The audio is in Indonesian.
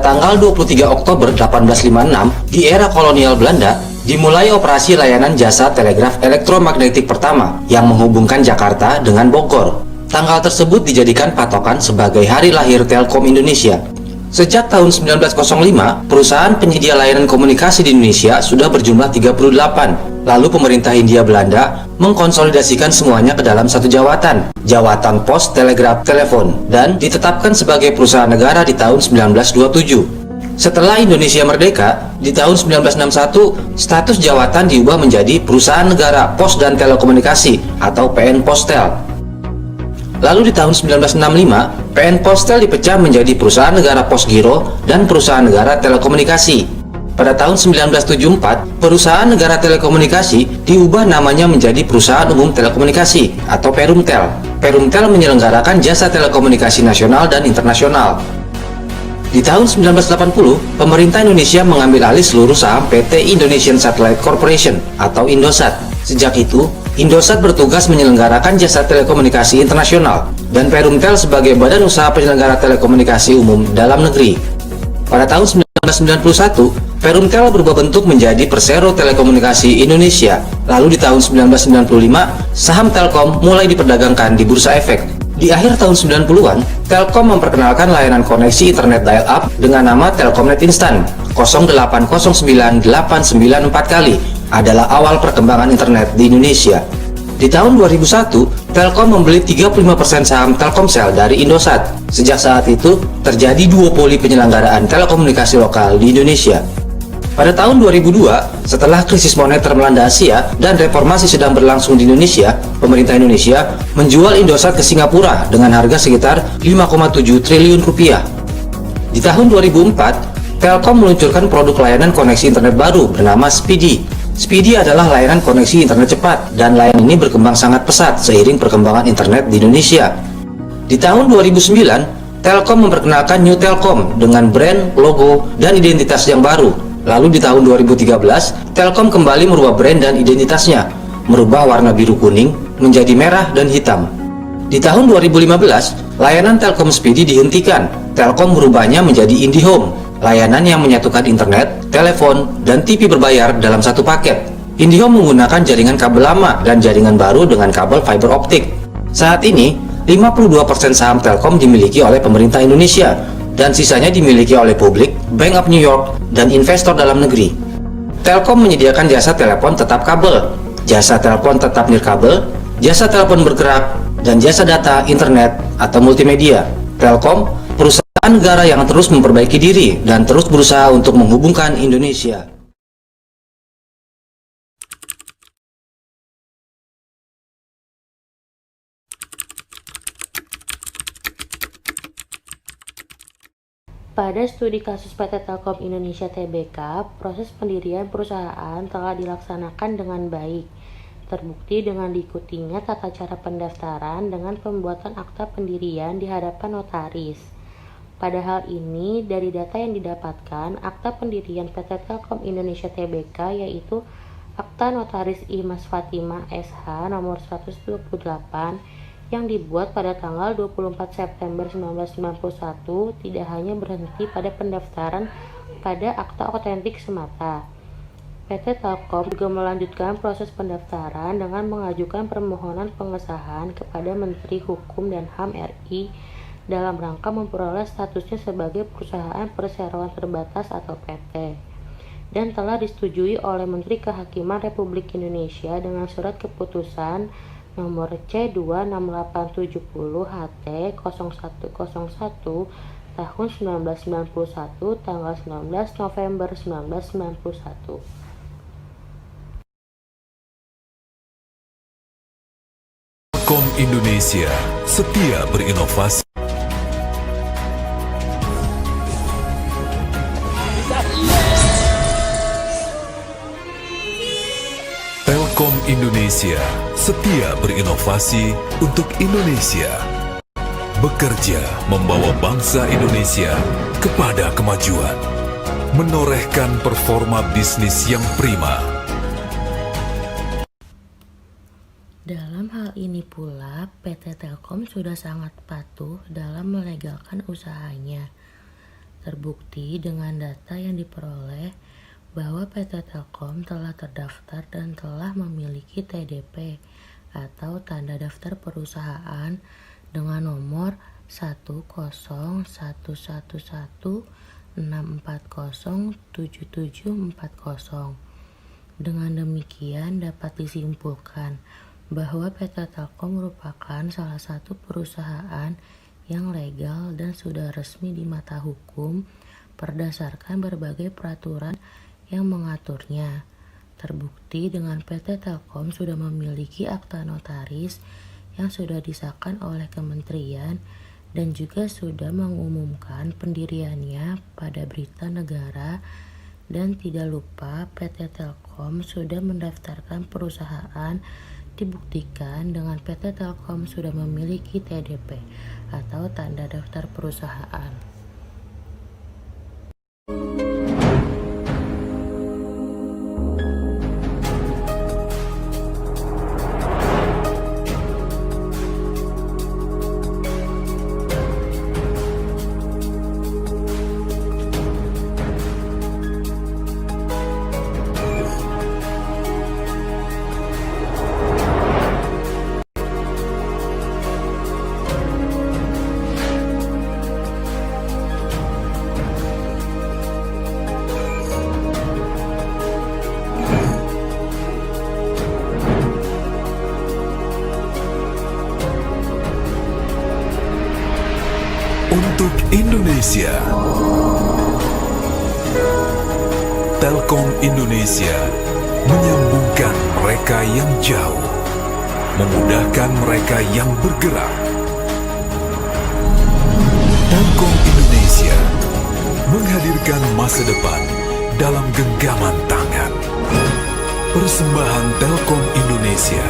tanggal 23 Oktober 1856, di era kolonial Belanda, dimulai operasi layanan jasa telegraf elektromagnetik pertama yang menghubungkan Jakarta dengan Bogor. Tanggal tersebut dijadikan patokan sebagai hari lahir Telkom Indonesia. Sejak tahun 1905, perusahaan penyedia layanan komunikasi di Indonesia sudah berjumlah 38. Lalu pemerintah Hindia Belanda mengkonsolidasikan semuanya ke dalam satu jawatan, Jawatan Pos Telegraf Telepon, dan ditetapkan sebagai perusahaan negara di tahun 1927. Setelah Indonesia merdeka, di tahun 1961, status jawatan diubah menjadi Perusahaan Negara Pos dan Telekomunikasi atau PN Postel. Lalu di tahun 1965, PN Postel dipecah menjadi Perusahaan Negara Pos Giro dan Perusahaan Negara Telekomunikasi. Pada tahun 1974, Perusahaan Negara Telekomunikasi diubah namanya menjadi Perusahaan Umum Telekomunikasi atau Perumtel. Perumtel menyelenggarakan jasa telekomunikasi nasional dan internasional. Di tahun 1980, pemerintah Indonesia mengambil alih seluruh saham PT Indonesian Satellite Corporation atau Indosat. Sejak itu, Indosat bertugas menyelenggarakan jasa telekomunikasi internasional dan Perumtel sebagai badan usaha penyelenggara telekomunikasi umum dalam negeri. Pada tahun 1991, Perumtel berubah bentuk menjadi Persero Telekomunikasi Indonesia. Lalu di tahun 1995, saham Telkom mulai diperdagangkan di Bursa Efek. Di akhir tahun 90-an, Telkom memperkenalkan layanan koneksi internet dial-up dengan nama Telkomnet Instan. 0809894 kali adalah awal perkembangan internet di Indonesia. Di tahun 2001, Telkom membeli 35% saham Telkomsel dari Indosat. Sejak saat itu, terjadi duopoli penyelenggaraan telekomunikasi lokal di Indonesia. Pada tahun 2002, setelah krisis moneter melanda Asia dan reformasi sedang berlangsung di Indonesia, pemerintah Indonesia menjual Indosat ke Singapura dengan harga sekitar 5,7 triliun rupiah. Di tahun 2004, Telkom meluncurkan produk layanan koneksi internet baru bernama Speedy. Speedy adalah layanan koneksi internet cepat, dan layanan ini berkembang sangat pesat seiring perkembangan internet di Indonesia. Di tahun 2009, Telkom memperkenalkan New Telkom dengan brand, logo, dan identitas yang baru. Lalu di tahun 2013, Telkom kembali merubah brand dan identitasnya, merubah warna biru kuning menjadi merah dan hitam. Di tahun 2015, layanan Telkom Speedy dihentikan. Telkom merubahnya menjadi IndiHome, layanan yang menyatukan internet, telepon, dan TV berbayar dalam satu paket. IndiHome menggunakan jaringan kabel lama dan jaringan baru dengan kabel fiber optik. Saat ini, 52% saham Telkom dimiliki oleh pemerintah Indonesia, dan sisanya dimiliki oleh publik, Bank of New York, dan investor dalam negeri. Telkom menyediakan jasa telepon tetap kabel, jasa telepon tetap nirkabel, jasa telepon bergerak, dan jasa data, internet, atau multimedia. Telkom, perusahaan negara yang terus memperbaiki diri dan terus berusaha untuk menghubungkan Indonesia. Pada studi kasus PT Telkom Indonesia Tbk, proses pendirian perusahaan telah dilaksanakan dengan baik. Terbukti dengan diikutinya tata cara pendaftaran dengan pembuatan akta pendirian di hadapan notaris. Pada hal ini, dari data yang didapatkan, akta pendirian PT Telkom Indonesia Tbk yaitu Akta Notaris I. Mas Fatimah SH nomor 128 yang dibuat pada tanggal 24 September 1991 tidak hanya berhenti pada pendaftaran pada akta otentik semata. PT Telkom juga melanjutkan proses pendaftaran dengan mengajukan permohonan pengesahan kepada Menteri Hukum dan HAM RI dalam rangka memperoleh statusnya sebagai perusahaan perseroan terbatas atau PT, dan telah disetujui oleh Menteri Kehakiman Republik Indonesia dengan surat keputusan nomor C26870 HT 0101 tahun 1991 tanggal 19 November 1991. Telkom Indonesia setia berinovasi. Telkom Indonesia setia berinovasi untuk Indonesia. Bekerja membawa bangsa Indonesia kepada kemajuan. Menorehkan performa bisnis yang prima. Dalam hal ini pula, PT Telkom sudah sangat patuh dalam melegalkan usahanya. Terbukti dengan data yang diperoleh bahwa PT Telkom telah terdaftar dan telah memiliki TDP atau Tanda Daftar Perusahaan dengan nomor 1011164077740. Dengan demikian dapat disimpulkan bahwa PT Telkom merupakan salah satu perusahaan yang legal dan sudah resmi di mata hukum berdasarkan berbagai peraturan yang mengaturnya. Terbukti dengan PT Telkom sudah memiliki akta notaris yang sudah disahkan oleh kementerian dan juga sudah mengumumkan pendiriannya pada Berita Negara, dan tidak lupa PT Telkom sudah mendaftarkan perusahaan. Dibuktikan dengan PT Telkom sudah memiliki TDP atau Tanda Daftar Perusahaan. Untuk Indonesia, Telkom Indonesia menyambungkan mereka yang jauh, memudahkan mereka yang bergerak. Telkom Indonesia menghadirkan masa depan dalam genggaman tangan. Persembahan Telkom Indonesia